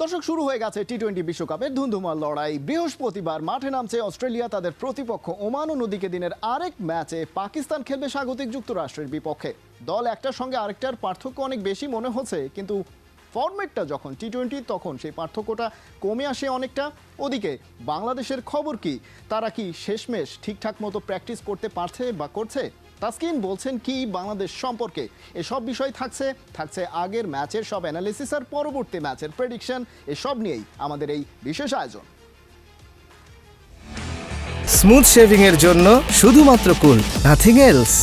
দর্শক, শুরু হয়ে গেছে টি-20 বিশ্বকাপের ধুন্ধুমার লড়াই। বৃহস্পতিবার মাঠে নামছে অস্ট্রেলিয়া। তাদের প্রতিপক্ষ ওমান। অন্যদিকে দিনের আরেক ম্যাচে পাকিস্তান খেলবে স্বাগতিক যুক্তরাষ্ট্রের বিপক্ষে। দল একটার সঙ্গে আরেকটার পার্থক্য অনেক বেশি মনে হচ্ছে, কিন্তু ফরম্যাটটা যখন টি-20 তখন সেই পার্থক্যটা কমে আসে অনেকটা। ওদিকে বাংলাদেশের খবর কি? তারা কি শেষমেশ ঠিকঠাক মতো প্র্যাকটিস করতে পারছে বা করছে? তাসকিন বলছেন কি বাংলাদেশ সম্পর্কে? এসব বিষয় থাকছে আগের ম্যাচের সব অ্যানালিসিস আর পরবর্তী ম্যাচের প্রেডিকশন। এসব নিয়েই আমাদের এই বিশেষ আয়োজন। স্মুথ শেভিং এর জন্য শুধুমাত্র কুল, নাথিং এলস।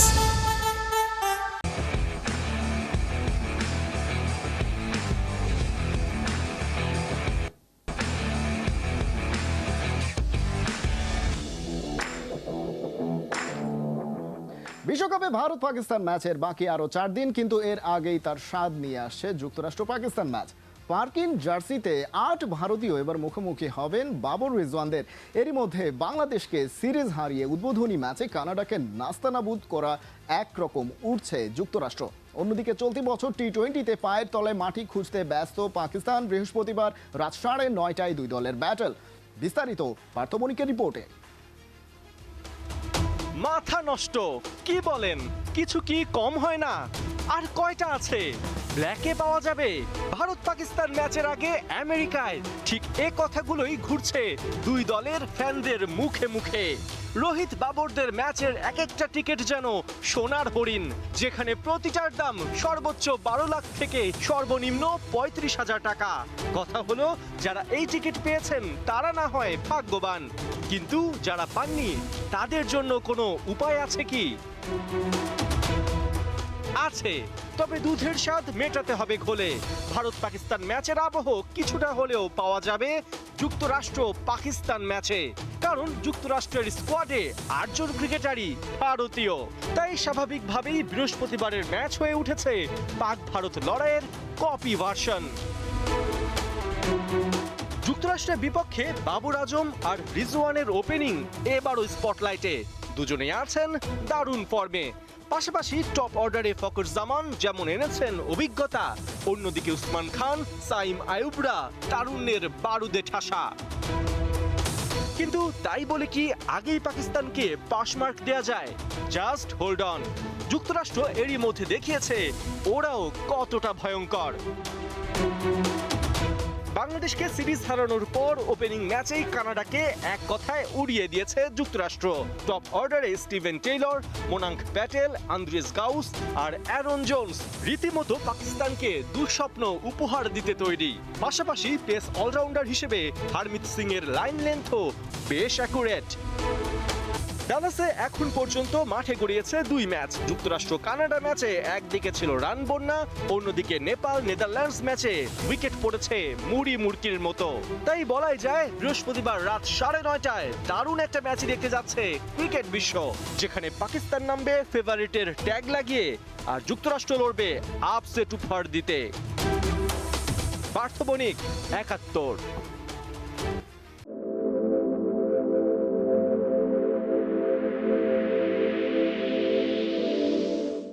বিশ্বকাপে ভারত পাকিস্তান ম্যাচের বাকি আরও 4 দিন, কিন্তু এর আগেই তার স্বাদ নিয়ে আসছে যুক্তরাষ্ট্র পাকিস্তান ম্যাচ। পার্কিন জার্সিতে 8 ভারতীয় এবার মুখোমুখি হবেন বাবর রিজওয়ানদের। এরই মধ্যে বাংলাদেশকে সিরিজ হারিয়ে উদ্বোধনী ম্যাচে কানাডাকে নাস্তানাবুদ করা একরকম উঠছে যুক্তরাষ্ট্র। অন্যদিকে চলতি বছর টি-20তে পায়ের তলায় মাটি খুঁজতে ব্যস্ত পাকিস্তান। বৃহস্পতিবার রাত 9:30টায় দুই দলের ব্যাটল। বিস্তারিত পার্থ বণিকের রিপোর্টে। মাথা নষ্ট, কি বলেন? কিছু কি কম হয় না? আর কয়টা আছে? ব্ল্যাকে পাওয়া যাবে। ভারত পাকিস্তান ম্যাচের আগে আমেরিকায় ঠিক এ কথাগুলোই ঘুরছে দুই দলের ফ্যানদের মুখে মুখে। রোহিত বাবরদের ম্যাচের এক একটা টিকিট যেন সোনার হরিণ, যেখানে প্রতিটার দাম সর্বোচ্চ 12 লাখ থেকে সর্বনিম্ন 35,000 টাকা। কথা হলো, যারা এই টিকিট পেয়েছেন তারা না হয় ভাগ্যবান, কিন্তু যারা পাননি তাদের জন্য কোনো উপায় আছে কি? আছে, তবে দুধের স্বাদ মেটাতে হবে ঘোলে। ভারত পাকিস্তান ম্যাচের আবহ কিছুটা হলেও পাওয়া যাবে যুক্তরাষ্ট্র পাকিস্তান ম্যাচে, কারণ যুক্তরাষ্ট্রের স্কোয়াডে 8 জন ক্রিকেটারই ভারতীয়। তাই স্বাভাবিকভাবেই বৃহস্পতিবারের ম্যাচ হয়ে উঠেছে পাক ভারত লড়াইয়ের কপি ভার্সন। যুক্তরাষ্ট্রের বিপক্ষে বাবর আজম আর রিজওয়ানের ওপেনিং এবারও স্পটলাইটে। দুজনেই আছেন দারুণ ফর্মে। পাশাপাশি টপ অর্ডারে ফখর জামান যেমন এনেছেন অভিজ্ঞতা, অন্যদিকে উসমান খান, সাইম আয়ুবরা তারুণ্যের বারুদে ঠাসা। কিন্তু তাই বলে কি আগেই পাকিস্তানকে পাসমার্ক দেয়া যায়? Just hold on. যুক্তরাষ্ট্র এরই মধ্যে দেখিয়েছে ওরাও কতটা ভয়ঙ্কর। বাংলাদেশকে সিরিজ হারানোর পর ওপেনিং ম্যাচেই কানাডাকে এক কথায় উড়িয়ে দিয়েছে যুক্তরাষ্ট্র। টপ অর্ডারে Steven Taylor, Monank Patel, Andries Gous আর অ্যারন জোন্স রীতিমতো পাকিস্তানকে দুঃস্বপ্ন উপহার দিতে তৈরি। পাশাপাশি পেস অলরাউন্ডার হিসেবে হারমিত সিং এর লাইন লেন্থও বেশ অ্যাকুরেট। ডালাসে এখন পর্যন্ত মাঠে গড়িয়েছে 2 ম্যাচ। যুক্তরাষ্ট্র কানাডা ম্যাচে একদিকে ছিল রান বন্যা, অন্যদিকে নেপাল নেদারল্যান্ডস ম্যাচে উইকেট পড়েছে মুড়ি মুড়কির মতো। তাই বলাই যায় বৃহস্পতিবার রাত 9:30টায় দারুণ একটা ম্যাচ দেখতে যাচ্ছে ক্রিকেট বিশ্ব, যেখানে পাকিস্তান নামবে ফেভারিটের ট্যাগ লাগিয়ে আর যুক্তরাষ্ট্র লড়বে আপসেট উপহার দিতে। পার্থ বণিক, 71।